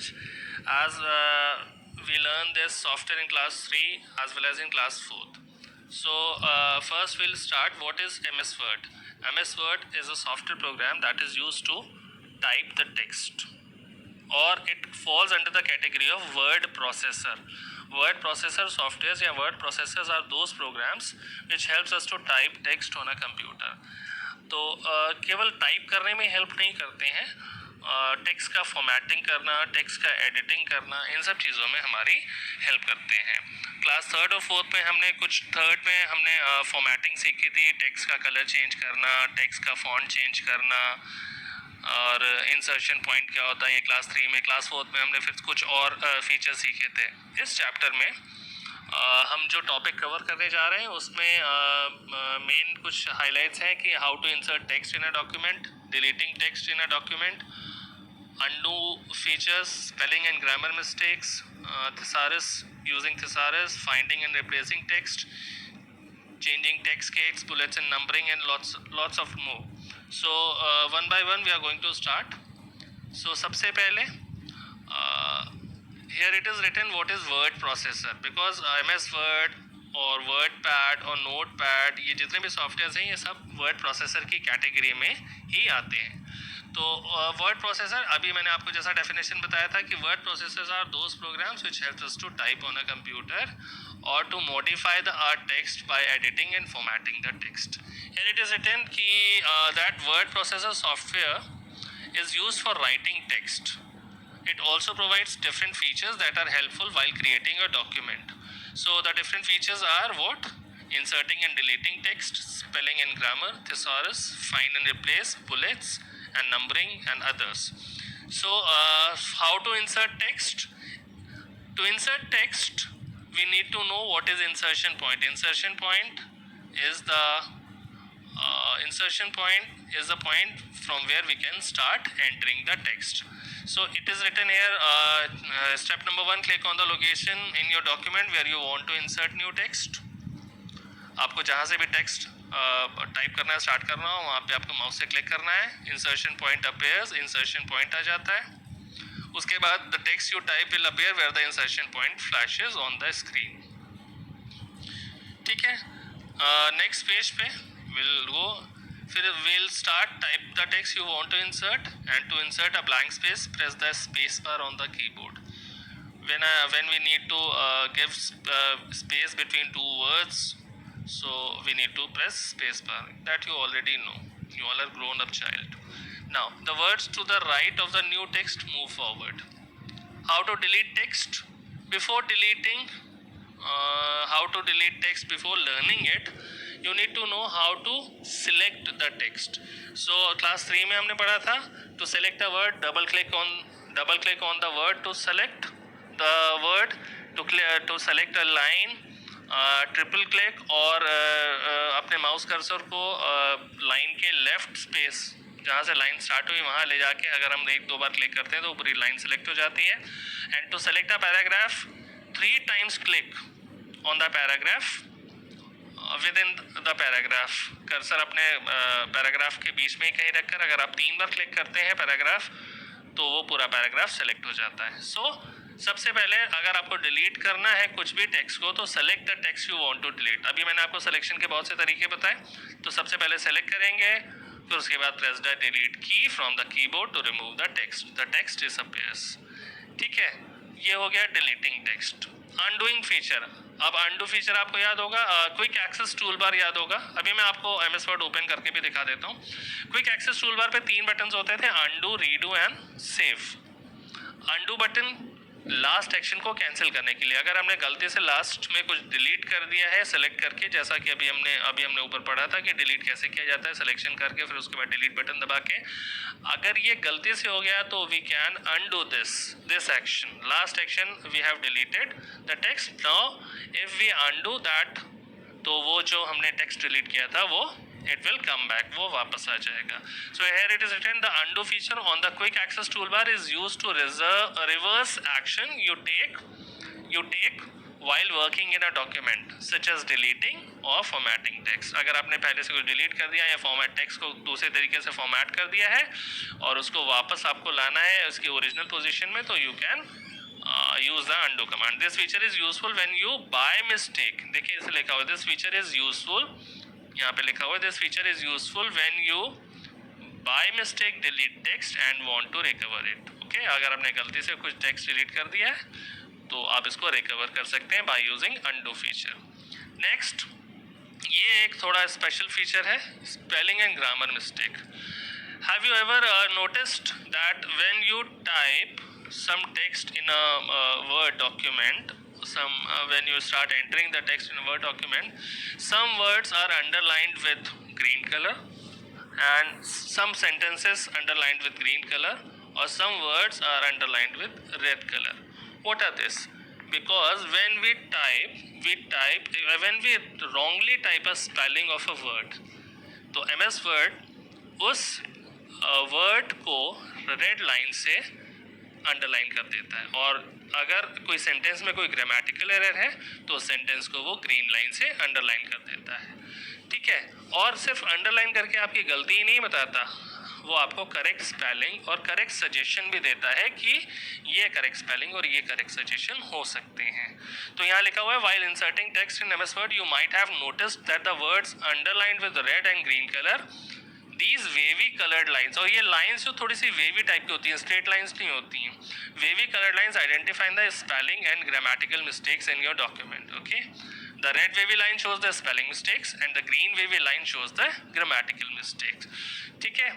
language, as we learn this software in class 3 as well as in class 4th. So first we'll start what is MS Word. MS Word is a software program that is used to type the text, or it falls under the category of word processor. Word processor softwares या word processors are those programs which helps us to type text on a computer. तो केवल type करने में help नहीं करते हैं, text का formatting करना, टेक्स्ट का एडिटिंग करना, इन सब चीज़ों में हमारी हेल्प करते हैं. क्लास 3rd और 4th में हमने थर्ड में हमने फॉर्मेटिंग सीखी थी, टेक्स्ट का कलर चेंज करना, टेक्स्ट का फॉन्ट चेंज करना, और इंसर्शन पॉइंट क्या होता है ये क्लास 3 में. क्लास 4th में हमने फिर कुछ और फीचर सीखे थे. इस चैप्टर में हम जो टॉपिक कवर करने जा रहे हैं उसमें मेन कुछ हाइलाइट्स हैं कि how to insert text in a document, deleting text in a document, undo features, spelling and grammar mistakes, thesaurus, using thesaurus, finding and replacing text, changing text gates, bullets and numbering, and lots of more. So one by one we are going to start. So सबसे पहले here it is written what is word processor, because MS Word और WordPad और Notepad ये जितने भी software हैं ये सब वर्ड प्रोसेसर की कैटेगरी में ही आते हैं. तो वर्ड प्रोसेसर, अभी मैंने आपको जैसा डेफिनेशन बताया था कि word processors are those programs which helps us to type on a computer और to modify the are text by editing and formatting the text. Here it is written कि that word processor software is used for writing text. It also provides different features that are helpful while creating a document. So the different features are what? Inserting and deleting text, spelling and grammar, thesaurus, find and replace, bullets and numbering, and others. So how to insert text? To insert text, we need to know what is insertion point. Insertion point is the point from where we can start entering the text. So it is written here, step number 1, click on the location in your document where you want to insert new text. आपको जहाँ से भी text type करना है, start करना हो, वहाँ पे आपको माउस से क्लिक करना है. Insertion point appears, insertion point आ जाता है. उसके बाद the text you type will appear where the insertion point flashes on the screen. ठीक है. नेक्स्ट पेज पे विल गो. फिर we'll start type the text you want to insert, and to insert a blank space press the space bar on the keyboard. When we need to give space between two words, so we need to press space bar. That you already know, you all are grown up child. Now the words to the right of the new text move forward. How to delete text? Before deleting, how to delete text before learning it, you need to know how to select the text. So class 3 में हमने पढ़ा था to select a word, double click on the word to select the word, to select a line, triple click, और अपने mouse cursor को line के left space जहाँ से लाइन स्टार्ट हुई वहाँ ले जाके अगर हम 1-2 बार क्लिक करते हैं तो पूरी लाइन सेलेक्ट हो जाती है. And to select a paragraph, 3 times click on the paragraph within the paragraph. Cursor अपने पैराग्राफ के बीच में ही कहीं रखकर अगर आप 3 बार क्लिक करते हैं पैराग्राफ तो वो पूरा पैराग्राफ सेलेक्ट हो जाता है. सबसे पहले अगर आपको डिलीट करना है कुछ भी टेक्स्ट को तो select the text you want to delete. अभी मैंने आपको सिलेक्शन के बहुत से तरीके बताए. तो सबसे पहले सेलेक्ट करेंगे, फिर उसके बाद press the delete key from the keyboard to remove the text disappears. ठीक है, ये हो गया डिलीटिंग टेक्स्ट. Undoing feature. अब अनडू फीचर आपको याद होगा, क्विक एक्सेस टूल बार याद होगा. अभी मैं आपको MS वर्ड ओपन करके भी दिखा देता हूँ. क्विक एक्सेस टूल बार पे 3 बटन्स होते थे, undo, redo and save. Undo button last action को कैंसिल करने के लिए. अगर हमने गलती से लास्ट में कुछ डिलीट कर दिया है सेलेक्ट करके, जैसा कि अभी हमने ऊपर पढ़ा था कि डिलीट कैसे किया जाता है, सिलेक्शन करके फिर उसके बाद डिलीट बटन दबा के, अगर ये गलती से हो गया तो we can undo this action. Last action we have deleted the text. Now if we undo that, तो वो जो हमने टेक्स्ट डिलीट किया था वो it will come back, वो वापस आ जाएगा. So here it is written the undo feature on the quick access toolbar is used to reverse action you take while working in a document such as deleting or formatting text. अगर आपने पहले से कुछ delete कर दिया या format text को दूसरे तरीके से फॉर्मेट कर दिया है और उसको वापस आपको लाना है उसकी ओरिजिनल पोजीशन में, तो you can use the undo command. This feature is useful when you by mistake, देखिए इसे लिखा हुआ है this feature is useful, यहाँ पे लिखा हुआ है this feature is useful when you by mistake delete text and want to recover it. Okay, अगर आपने गलती से कुछ टेक्स्ट डिलीट कर दिया है तो आप इसको रिकवर कर सकते हैं by using undo feature. Next, ये एक थोड़ा स्पेशल फीचर है, spelling and grammar mistake. Have you ever noticed that when you type some text in a Word document, when you start entering the text in a Word document, some words are underlined with green color and some sentences underlined with green color, or some words are underlined with red color. What are this? Because when we wrongly type a spelling of a word, तो MS Word उस word को red line से underline कर देता है, और अगर कोई सेंटेंस में कोई ग्रामेटिकल एरर है तो सेंटेंस को वो ग्रीन लाइन से अंडरलाइन कर देता है. ठीक है, और सिर्फ अंडरलाइन करके आपकी गलती ही नहीं बताता, वो आपको करेक्ट स्पेलिंग और करेक्ट सजेशन भी देता है कि ये करेक्ट स्पेलिंग और ये करेक्ट सजेशन हो सकते हैं. तो यहाँ लिखा हुआ है while inserting text in MS Word you might have noticed that the words underlined with red and green color, these wavy colored lines, और ये lines जो थोड़ी सी wavy टाइप की होती हैं, straight lines नहीं होती हैं, wavy colored lines identify the spelling and grammatical mistakes in your document. Okay, the red wavy line shows the spelling mistakes and the green wavy line shows the grammatical mistakes. ठीक है,